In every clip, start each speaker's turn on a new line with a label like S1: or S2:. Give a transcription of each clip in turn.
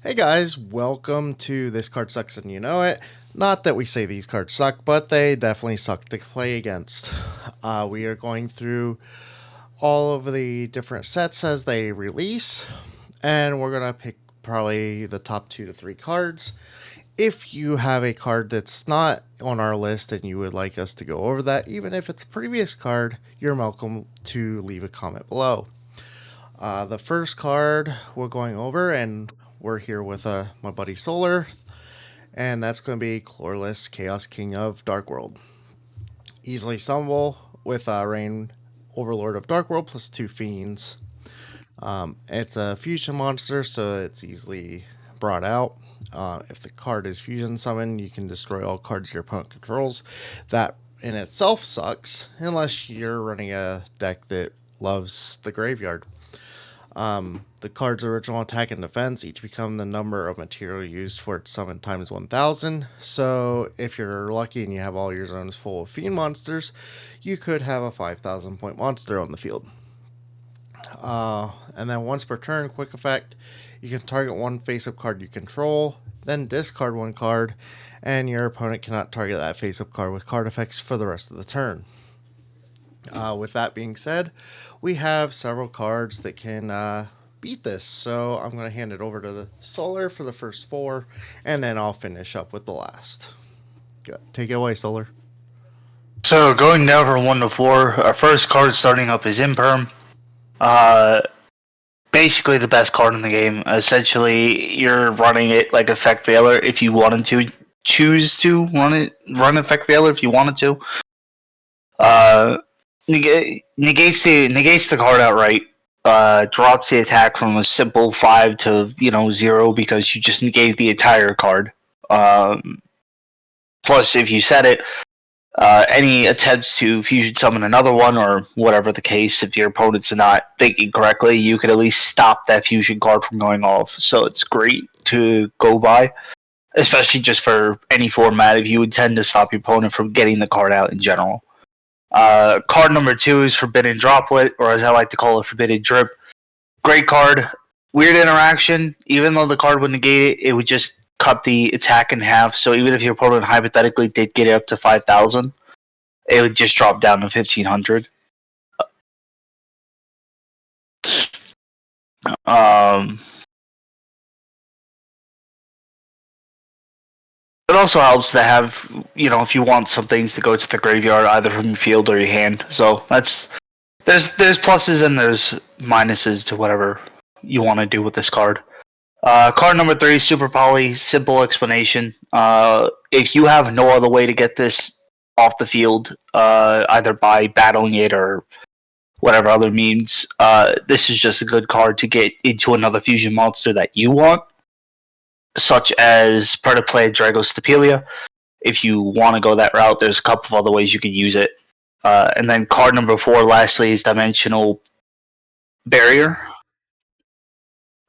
S1: Hey guys, welcome to This Card Sucks and You Know It. Not that we say these cards suck, but they definitely suck to play against. We are going through all of the different sets as they release, and we're going to pick probably the top 2 to 3 cards. If you have a card that's not on our list and you would like us to go over that, even if it's a previous card, you're welcome to leave a comment below. The first card we're going over, and we're here with my buddy Solar, and that's going to be Clorless, Chaos King of Darkworld. Easily summonable with Rain Overlord of Darkworld plus 2 Fiends. It's a fusion monster, so it's easily brought out. If the card is fusion summoned, you can destroy all cards your opponent controls. That in itself sucks, unless you're running a deck that loves the graveyard. The card's original attack and defense each become the number of material used for its summon times 1000. So if you're lucky and you have all your zones full of fiend monsters, you could have a 5000 point monster on the field. And then once per turn, quick effect, you can target one face-up card you control, then discard one card, and your opponent cannot target that face-up card with card effects for the rest of the turn. With that being said, we have several cards that can beat this, so I'm going to hand it over to the Solar for the first 4, and then I'll finish up with the last. Take it away, Solar.
S2: So going down from 1 to 4, our first card starting up is Imperm. Basically the best card in the game. Essentially, you're running it like Effect Veiler if you wanted to. Choose to run Effect Veiler if you wanted to. Negates the card outright. Drops the attack from a simple 5 to 0 because you just negate the entire card. Plus, if you set it, any attempts to fusion summon another one, or whatever the case, if your opponent's not thinking correctly, you could at least stop that fusion card from going off. So it's great to go by, especially just for any format if you intend to stop your opponent from getting the card out in general. Card number 2 is Forbidden Droplet, or as I like to call it, Forbidden Drip. Great card. Weird interaction. Even though the card would negate it, it would just cut the attack in half. So even if your opponent hypothetically did get it up to 5000, it would just drop down to 1500. It also helps to have, if you want some things to go to the graveyard, either from your field or your hand. So there's pluses and there's minuses to whatever you want to do with this card. Card number 3, Super Poly. Simple explanation. If you have no other way to get this off the field, either by battling it or whatever other means, this is just a good card to get into another fusion monster that you want, such as Predaplay Dragostapelia. If you want to go that route, there's a couple of other ways you could use it. And then card number 4, lastly, is Dimensional Barrier.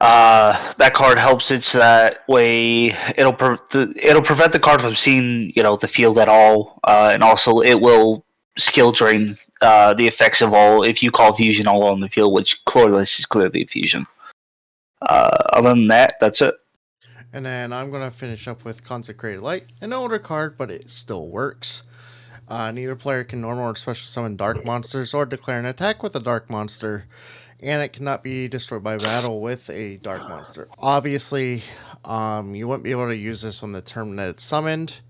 S2: That card helps it so that way it'll prevent the card from seeing the field at all, and also it will skill drain the effects of all if you call fusion all on the field, which Clorless is clearly a fusion. Other than that, that's it.
S1: And then I'm going to finish up with Consecrated Light, an older card, but it still works. Neither player can normal or special summon dark monsters or declare an attack with a dark monster, and it cannot be destroyed by battle with a dark monster. Obviously, you wouldn't be able to use this on the turn that it's summoned,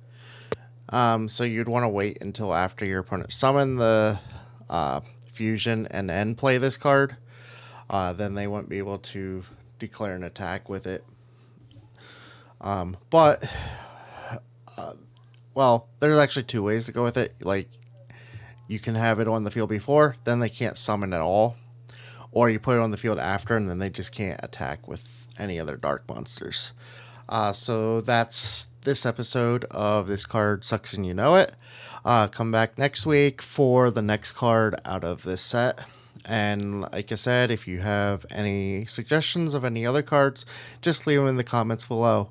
S1: so you'd want to wait until after your opponent summoned the fusion and then play this card. Then they wouldn't be able to declare an attack with it. Well, there's actually 2 ways to go with it. Like, you can have it on the field before, then they can't summon at all. Or you put it on the field after, and then they just can't attack with any other dark monsters. So that's this episode of This Card Sucks and You Know It. Come back next week for the next card out of this set. And like I said, if you have any suggestions of any other cards, just leave them in the comments below.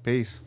S1: Peace.